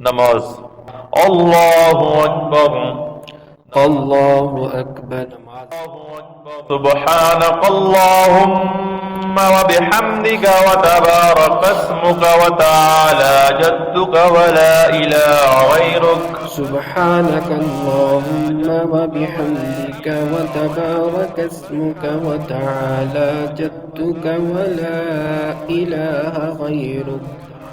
نماز. الله أكبر. الله أكبر. سبحانك اللهم وبحمدك وتبارك اسمك وتعالى جدك ولا إله غيرك. سبحانك اللهم وبحمدك وتبارك اسمك وتعالى جدك ولا إله غيرك.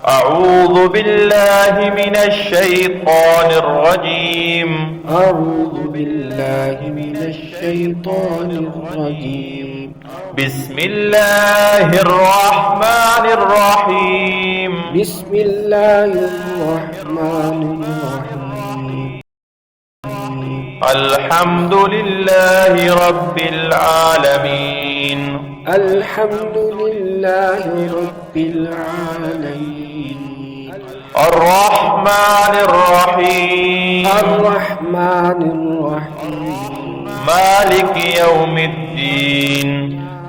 أعوذ بالله من الشيطان الرجيم. أعوذ بالله من الشيطان الرجيم. بسم الله الرحمن الرحيم. بسم الله الرحمن الرحيم. الحمد لله رب العالمين. الحمد لله رب العالمين. الرحمن الرحيم. الرحمن الرحيم. مالك يوم الدين.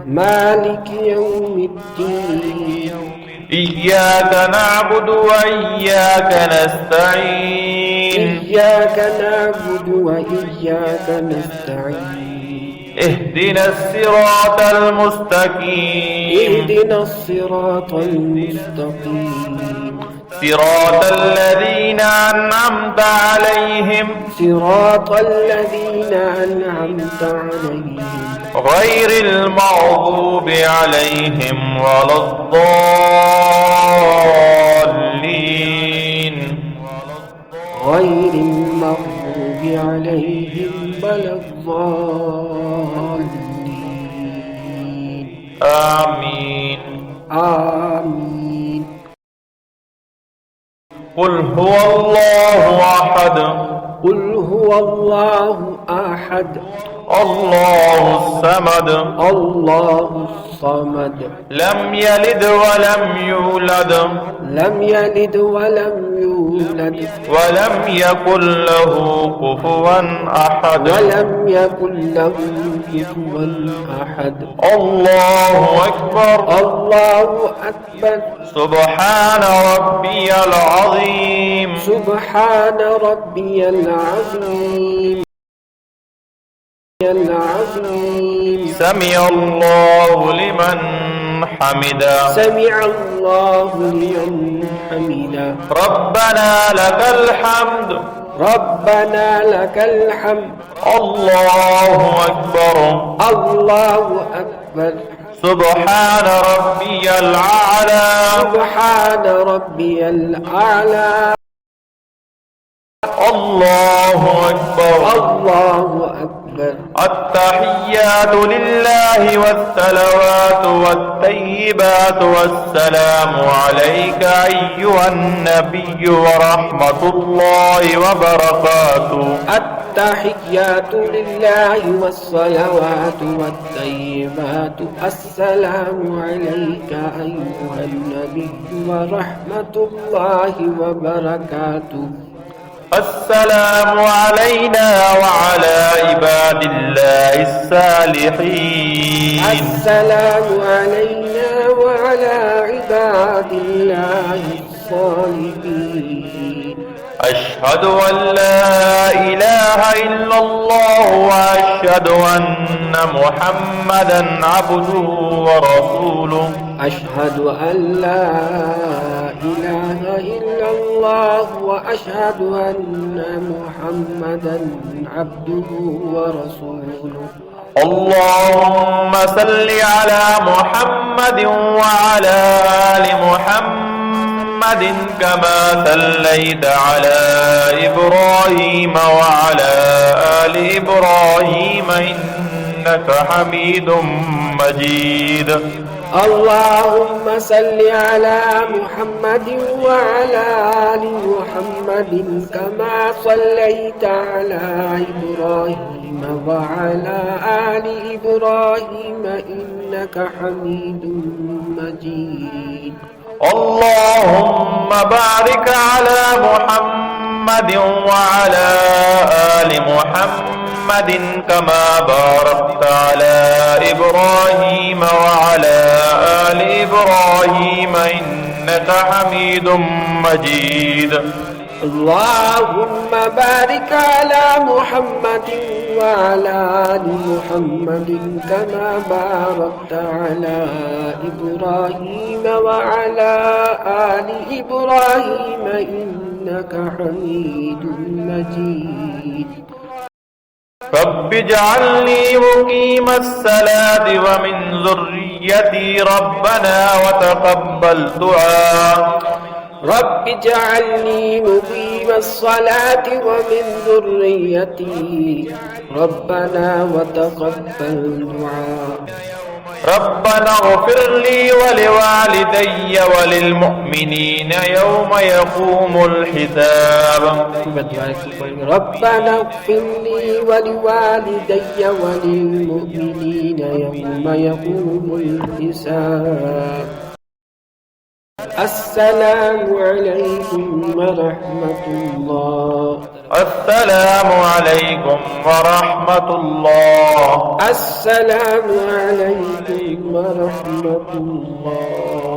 مالك يوم الدين. إياك نعبد وإياك نستعين. إياك نعبد وإياك نستعين. اهدنا الصراط المستقيم. اهدنا الصراط المستقيم. صراط الذين أنعمت عليهم. صراط الذين أنعمت عليهم. غير المغضوب عليهم ولا الضالين. غير المغضوب عليهم ولا الضالين. آمين. آمين. قل هو الله أحد. قل هو الله أحد. الله الصمد. الله الصمد. لم يلد ولم يولد. لم يلد ولم يولد. ولم يكن له كفوا أحد. ولم يكن له كفوا أحد. الله أكبر. الله أكبر. سبحان ربي العظيم. سبحان ربي العظيم. العظيم. سمع الله لمن حمدا. سمع الله لمن حمدا. ربنا لك الحمد. ربنا لك الحمد. الله أكبر. الله أكبر. سبحان ربي الأعلى. سبحان ربي الأعلى. الله أكبر. الله أكبر. التحيات لله والصلوات والطيبات والسلام عليك أيها النبي ورحمة الله وبركاته. التحيات لله والصلوات والطيبات السلام عليك أيها النبي ورحمة الله وبركاته. السلام علينا وعلى عباد الله الصالحين. السلام علينا وعلى عباد الله الصالحين. أشهد أن لا إله إلا الله وأشهد أن محمدا عبده ورسوله. أشهد أن لا إله إلا الله وأشهد أن محمدا عبده ورسوله. اللهم صل على محمد وعلى آل محمد كما صليت على إبراهيم وعلى آل إبراهيم إنك حميد مجيد. اللهم صل على محمد وعلى آل محمد كما صليت على إبراهيم وعلى آل إبراهيم إنك حميد مجيد. اللهم بارك على محمد وعلى آل محمد كما باركت على إبراهيم وعلى آل إبراهيم إنك حميد مجيد. اللهم بارك على محمد وعلى آل محمد كما باركت على إبراهيم وعلى آل إبراهيم إنك حميد مجيد. رب اجعلني مقيم الصلاة ومن ذريتي ربنا وتقبل دعاء. رب اجعلني مقيم الصلاة ومن ذريتي ربنا وتقبل دعاء. ربنا اغفر لي ولوالدي وللمؤمنين يوم يقوم الحساب. ربنا اغفر لي ولوالدي وللمؤمنين يوم يقوم الحساب. السلام عليكم ورحمة الله. السلام عليكم ورحمة الله. السلام عليكم ورحمة الله.